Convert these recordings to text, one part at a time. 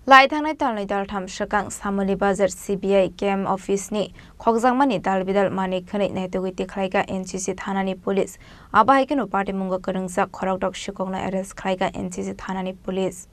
Laithangna talnai dal tham shakang Samali Bazar CBI Camp Office ni khokjangmani dalbidal mani khani naitogiti khlaiga NCC thanani police abahaikeno party munga karangjak khorokdok shikongna arrest khlaiga NCC thanani police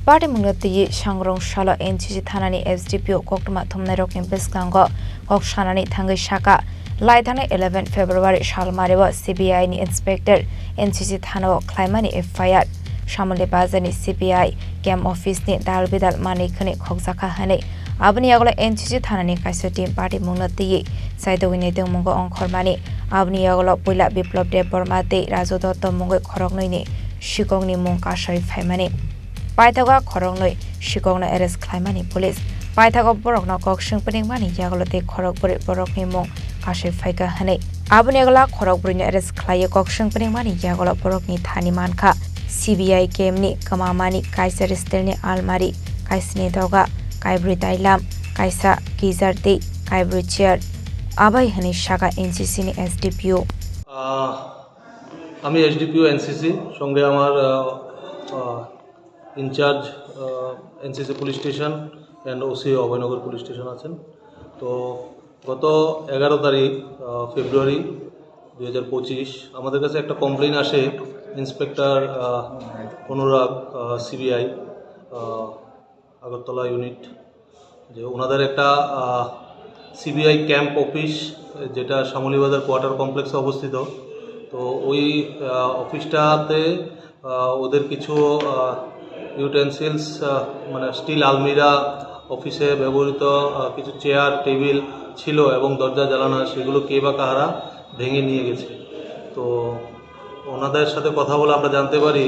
party munga ti sangrong shala NCC thanani SDPO koktuma thumnai rokni biskango kokshanani thangai shaka Laithangna 11 February shalmareba CBI ni inspector NCC thano khlaimani FIR Samali Bazar ni CBI Camp Office ni dalbidal mani khani khokjaka hane abni agla NCC thanani kaisa team party munati saidogini te mungo ongkhormani abni agla poila biplop de bormate Raju Dotto mungo khoroknoi ni shikongni mung kasai phaimani paithaga khorognoi shikongna arrest khlaimani police paithaga borokna koksing pning mani yaglote khorokpuri borokni mung kasai phaiga hane abni agla khorokpuri ni arrest khlaiye koksing pning mani yagla borokni thani mankha CBI Camp ni kamamani kaisa restel ni almari kaisni doga kaibri tailam kaisa gizarti kaibri chair abai hani shaka NCC ni SDPO আমি SDPO NCC সঙ্গে আমার incharge NCC police station and OC Abhaynagar police station আছেন তো গত 11 তারিখ ফেব্রুয়ারি 2025 আমাদের কাছে একটা কমপ্লেইন আসে ইন্সপেক্টর অনুরাগ CBI আগরতলা ইউনিট যে ওনাদের একটা CBI ক্যাম্প অফিস যেটা সামলি বাজার কোয়ার্টার কমপ্লেক্সে অবস্থিত তো ওই অফিসটাতে ওদের কিছু ইউটেন্সিলস মানে স্টিল আলমিরা অফিসে ব্যবহৃত কিছু চেয়ার টেবিল ছিল এবং দরজা জ্বালানো সেগুলো কে বা কারা ভেঙে নিয়ে গেছে তো ওনাদের সাথে কথা বলে আমরা জানতে পারি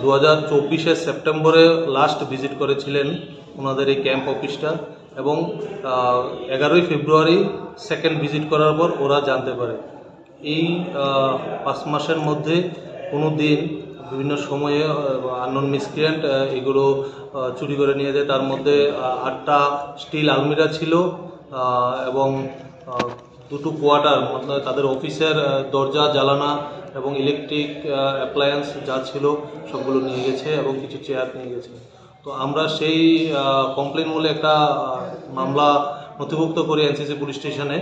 2024 সেপ্টেম্বরে লাস্ট ভিজিট করেছিলেন ওনাদের এই ক্যাম্প অফিসটা এবং 11 ফেব্রুয়ারি সেকেন্ড ভিজিট করার পর ওরা জানতে পারে এই 5 মাসের মধ্যে কোনো দিন বিভিন্ন সময়ে আননোন মিসক্রিয়েন্ট এগুলো চুরি করে নিয়ে যায় তার মধ্যে 8টা স্টিল আলমিরা ছিল এবং দুটো কোয়ার্টার মানে তাদের অফিসের দরজা জ্বালানা এবং ইলেকট্রিক অ্যাপ্লায়েন্স যা ছিল সবগুলো নিয়ে গেছে এবং কিছু চেয়ার নিয়ে গেছে তো আমরা সেই কমপ্লেন বলে একটা মামলা নথিভুক্ত করি NCC পুলিশ স্টেশনে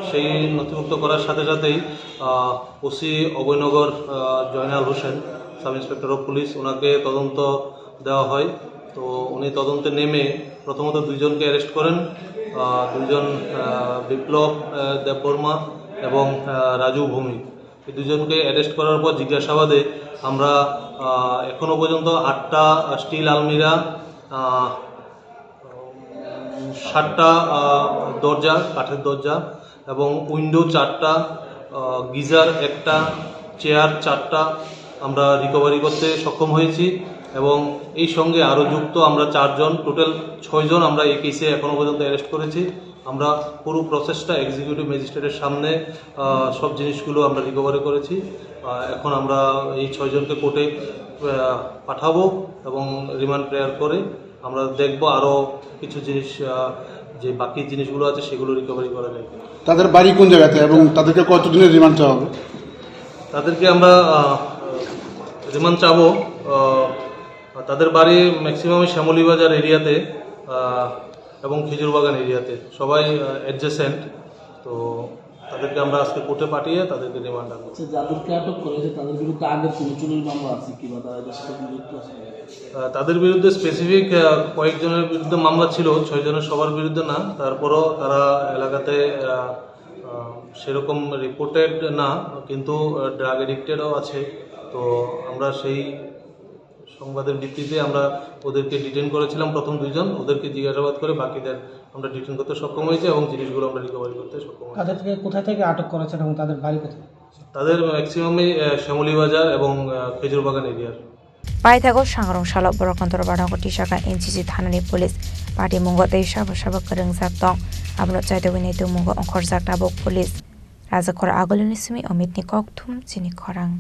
সেই নথিভুক্ত করার সাথে সাথেই OC Abhaynagar Joynal Hossain sub inspector of police ওনাকে তদন্ত দেওয়া হয় তো উনি তদন্তে নেমে প্রথমত দুইজনকে অ্যারেস্ট করেন দুইজন বিপ্লব দেববর্মা এবং রাজু ভৌমিক এই দুজনকে অ্যারেস্ট করার পর জিজ্ঞাসাবাদে আমরা এখনো পর্যন্ত 8টা স্টিল আলমিরা 7টা দরজা কাঠের দরজা এবং উইন্ডো 4টা গিজার 1টা চেয়ার 4টা আমরা রিকভারি করতে সক্ষম হয়েছি এবং এই সঙ্গে আরও যুক্ত আমরা 4 জন টোটাল 6 জন আমরা এই কেসে এখনো পর্যন্ত অ্যারেস্ট করেছি আমরা পুরো প্রসেসটা এক্সিকিউটিভ ম্যাজিস্ট্রেটের সামনে সব জিনিসগুলো আমরা রিকভারি করেছি এখন আমরা এই 6 জনকে কোর্টে পাঠাবো এবং রিমান্ড প্রেয়ার করে আমরা দেখব আরও কিছু জিনিস যে বাকি জিনিসগুলো আছে সেগুলো রিকভারি করা যায় তাদের বাড়ি কোন জায়গাতে এবং তাদেরকে কতদিনের রিমান্ড চাওয়া হবে তাদেরকে আমরা রিমান্ড চাবো তাদের বাড়ি ম্যাক্সিমাম শ্যামলী বাজার এরিয়াতে এবং খেজুরবাগান এরিয়াতে সবাই অ্যাডজেসেন্ট তো তাদেরকে আমরা আজকে কোর্টে পাঠিয়ে তাদেরকে রিমান্ড আনবো যাদেরকে আটক করেছে তাদের বিরুদ্ধে আগের কোনো চুরির মামলা আছে কি বা তারা তাদের বিরুদ্ধে স্পেসিফিক কয়েকজনের বিরুদ্ধে মামলা ছিল 6 জনের সবার বিরুদ্ধে না তারপরও তারা এলাকাতে সেরকম রিপোর্টেড না কিন্তু ড্রাগ এডিক্টেডও আছে তো আমরা সেই সংবাদের ভিত্তিতে আমরা ওদেরকে ডিটেইন করেছিলাম প্রথম 2 জন ওদেরকে জিজ্ঞাসাবাদ করে বাকিদের আমরা ডিটেইন করতে সক্ষম হয়েছি এবং জিনিসগুলো আমরা রিকভারি করতে সক্ষম হয়েছি তাদেরকে কোথা থেকে আটক করেছেন এবং তাদের বাড়ি কোথায় তাদের ম্যাক্সিমামই শ্যামলী বাজার এবং খেজুরবাগান এরিয়ার paithago sangrong shala borokantor badhago tisaka NCC thanani police party mungo tei sabo karangjak tong abno chaidogini te mungo ongkhorjak tabok police rajakor agolini simi omit ni kok thum chini khorang